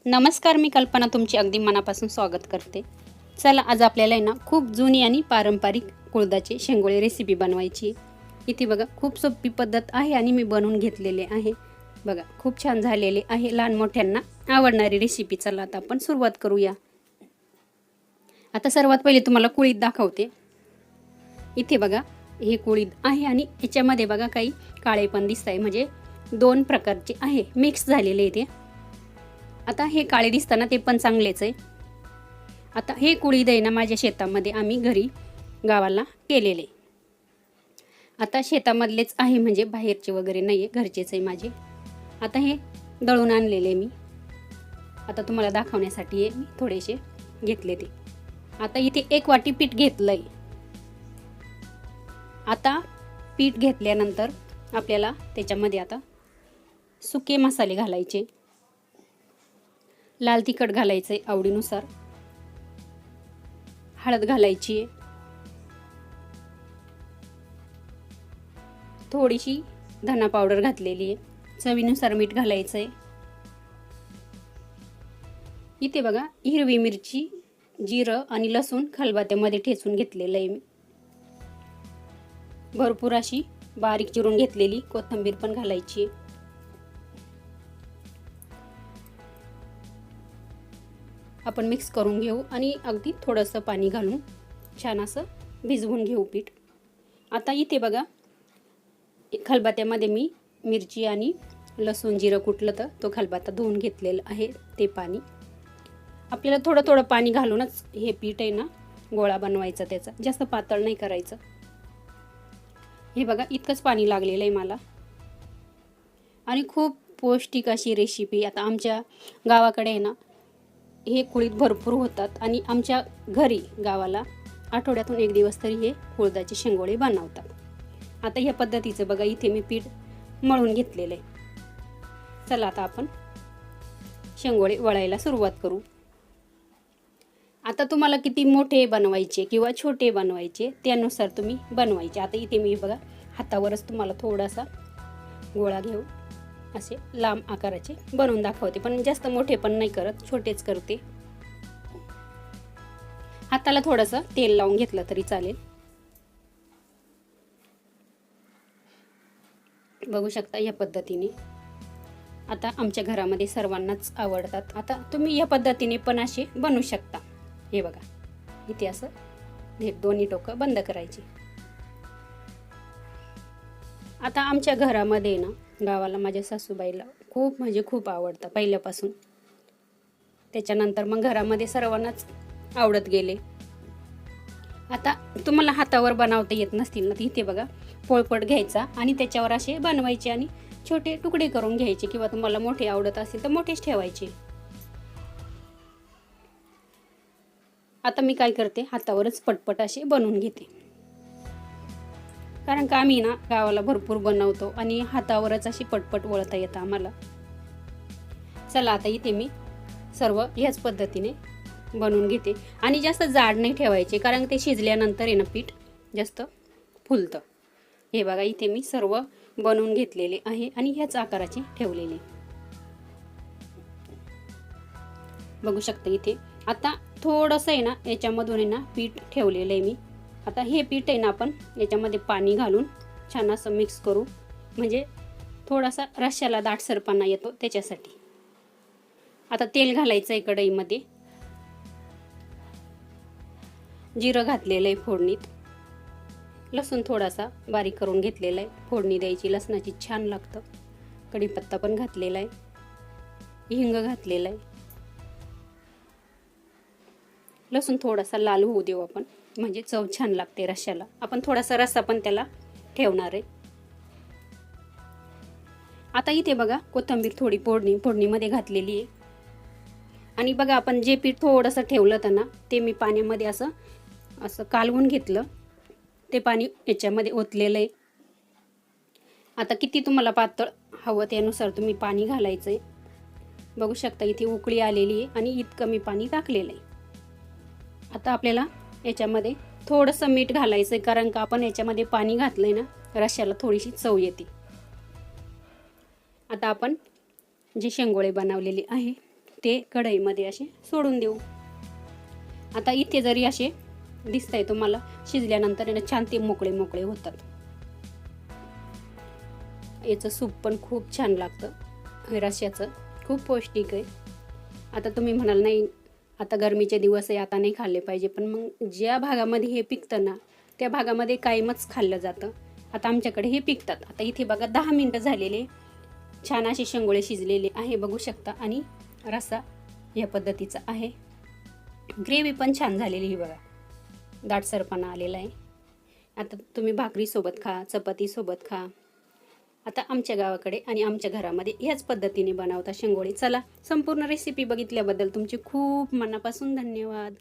नमस्कार, मी कल्पना तुमची अगदी मनापासून स्वागत करते. चला, आज आपल्याला ना खूप जुनी आणि पारंपरिक कुळथाची शेंगोळे रेसिपी बनवायची. इथे बघा, खूप सोपी पद्धत आहे आणि मी बनवून घेतलेले आहे. बघा, खूप छान झालेले आहे, लहान मोठ्यांना आवडणारी रेसिपी. चला आता आपण सुरुवात करूया. आता सर्वात पहिले तुम्हाला कुळीथ दाखवते. इथे बघा, हे कुळीथ आहे आणि याच्यामध्ये बघा काही काळे पण दिसत आहे, म्हणजे दोन प्रकारचे आहे, मिक्स झालेले ते. आता हे काळे दिसताना ते पण चांगलेच आहे. आता हे कुळीथ आहे ना, माझ्या शेतामध्ये आम्ही घरी गावाला केलेले. आता शेतामधलेच आहे, म्हणजे बाहेरचे वगैरे नाही आहे, घरचेच आहे माझे. आता हे दळून आणलेले मी. आता तुम्हाला दाखवण्यासाठी हे मी थोडेसे घेतले ते. आता इथे 1 वाटी पीठ घेतलंय. आता पीठ घेतल्यानंतर आपल्याला त्याच्यामध्ये आता सुके मसाले घालायचे. लाल तिखट घालायचे आवडीनुसार, हळद घालायची, थोडीशी धना पावडर घातलेली आहे, चवीनुसार मीठ घालायचंय. इथे बघा, हिरवी मिरची, जिरं आणि लसूण खलबत्त्यामध्ये ठेचून घेतलेलं आहे मी. भरपूर अशी बारीक चिरून घेतलेली कोथिंबीर पण घालायची. आपण मिक्स करून घेऊ आणि अगदी थोडंसं पाणी घालून छान असं भिजवून घेऊ पीठ. आता इथे बघा, खलबत्त्यामध्ये मी मिरची आणि लसूण जिरं कुटलं तर तो खलबत्ता धुवून घेतलेलं आहे. ते पाणी आपल्याला थोडं थोडं पाणी घालूनच हे पीठ आहे ना गोळा बनवायचा, त्याचा जास्त पातळ नाही करायचं. हे बघा, इतकंच पाणी लागलेलं आहे मला. आणि खूप पौष्टिक अशी रेसिपी. आता आमच्या गावाकडे आहे ना हे कुळीथ भरपूर होतात आणि आमच्या घरी गावाला आठवड्यातून 1 दिवस तरी हे कुळथाचे शेंगोळे बनवतात. आता ह्या पद्धतीचं बघा, इथे मी पीठ मळून घेतलेलं आहे. चला आता आपण शेंगोळे वळायला सुरुवात करू. आता तुम्हाला किती मोठे बनवायचे किंवा छोटे बनवायचे त्यानुसार तुम्ही बनवायचे. आता इथे मी बघा, हातावरच तुम्हाला थोडासा गोळा घेऊ असे लांब आकाराचे बनवून दाखवते, पण जास्त मोठे पण नाही करत, छोटेच करते. हाताला थोडंसं तेल लावून घेतलं तरी चालेल. बघू शकता या पद्धतीने. आता आमच्या घरामध्ये सर्वांनाच आवडतात. आता तुम्ही या पद्धतीने पण असे बनवू शकता. हे बघा, इथे असं दोन्ही टोकं बंद करायची. आता आमच्या घरामध्ये ना गावाला माझ्या सासूबाईला खूप म्हणजे खूप आवडतं पहिल्यापासून. त्याच्यानंतर मग घरामध्ये सर्वांनाच आवडत गेले. आता तुम्हाला हातावर बनवता येत नसतील ना, इथे बघा पोळपट घ्यायचा आणि त्याच्यावर असे बनवायचे आणि छोटे तुकडे करून घ्यायचे, किंवा तुम्हाला मोठे आवडत असतील तर मोठेच ठेवायचे. आता मी काय करते, हातावरच पटपट असे बनवून घेते, कारण का आम्ही ना गावाला भरपूर बनवतो आणि हातावरच अशी पटपट वळता येतं आम्हाला. चला आता इथे मी सर्व ह्याच पद्धतीने बनवून घेते. आणि जास्त जाड नाही ठेवायचे, कारण ते शिजल्यानंतर आहे ना पीठ जास्त फुलतं. हे बघा, इथे मी सर्व बनवून घेतलेले आहे आणि ह्याच आकाराचे ठेवलेले बघू शकता इथे. आता थोडंसं आहे ना याच्यामधून आहे ना पीठ ठेवलेलं आहे मी. आता हे पीठ आहे ना आपण याच्यामध्ये पाणी घालून छान असं मिक्स करू, म्हणजे थोडासा रश्श्याला दाटसरपणा येतो त्याच्यासाठी. आता तेल घालायचं आहे कढईमध्ये. जिरं घातलेलं आहे फोडणीत. लसूण थोडासा बारीक करून घेतलेला आहे, फोडणी द्यायची लसणाची, छान लागतं. कढीपत्ता पण घातलेला आहे, हिंग घातलेला आहे. लसूण थोडासा लाल होऊ देऊ आपण, म्हणजे चव छान लागते रश्श्याला. आपण थोडासा रस्सा पण त्याला ठेवणार आहे. आता इथे बघा, कोथिंबीर थोडी फोडणीमध्ये घातलेली आहे. आणि बघा, आपण जे पीठ थोडंसं ठेवलं होतं ना ते मी पाण्यामध्ये असं असं कालवून घेतलं. ते पाणी याच्यामध्ये ओतलेलं आहे. आता किती तुम्हाला पातळ हवं त्यानुसार तुम्ही पाणी घालायचं आहे. बघू शकता इथे उकळी आलेली आहे आणि इतकं मी पाणी टाकलेलं आहे. आता आपल्याला याच्यामध्ये थोडंसं मीठ घालायचं आहे, कारण का आपण याच्यामध्ये पाणी घातलंय ना, रश्श्याला थोडीशी चव येते. आता आपण जे शेंगोळे बनवलेले आहे ते कढईमध्ये असे सोडून देऊ. आता इथे जरी असे दिसतंय तुम्हाला शिजल्यानंतर ना छान ते मोकळे मोकळे होतात. याचं सूप पण खूप छान लागतं, रश्श्याचं खूप पौष्टिक आहे. आता तुम्ही म्हणाल नाही आता गरमीचे दिवस आहे आता नाही खाल्ले पाहिजे, पण मग ज्या भागामध्ये हे पिकतं ना त्या भागामध्ये कायमच खाल्लं जातं. आता आमच्याकडे हे पिकतात. आता इथे बघा 10 मिनटं झालेले छान असे शेंगोळे शिजलेले आहे बघू शकता, आणि रस्सा या पद्धतीचा आहे. ग्रेव्ही पण छान झालेली ही बघा, दाटसरपणा आलेला आहे. आता तुम्ही भाकरीसोबत खा, चपातीसोबत खा. आता आमच्या गावाकडे आणि आमच्या घरामध्ये ह्याच पद्धतीने बनवता शेंगोळे. चला, संपूर्ण रेसिपी बघितल्याबद्दल तुमचे खूप मनापासून धन्यवाद.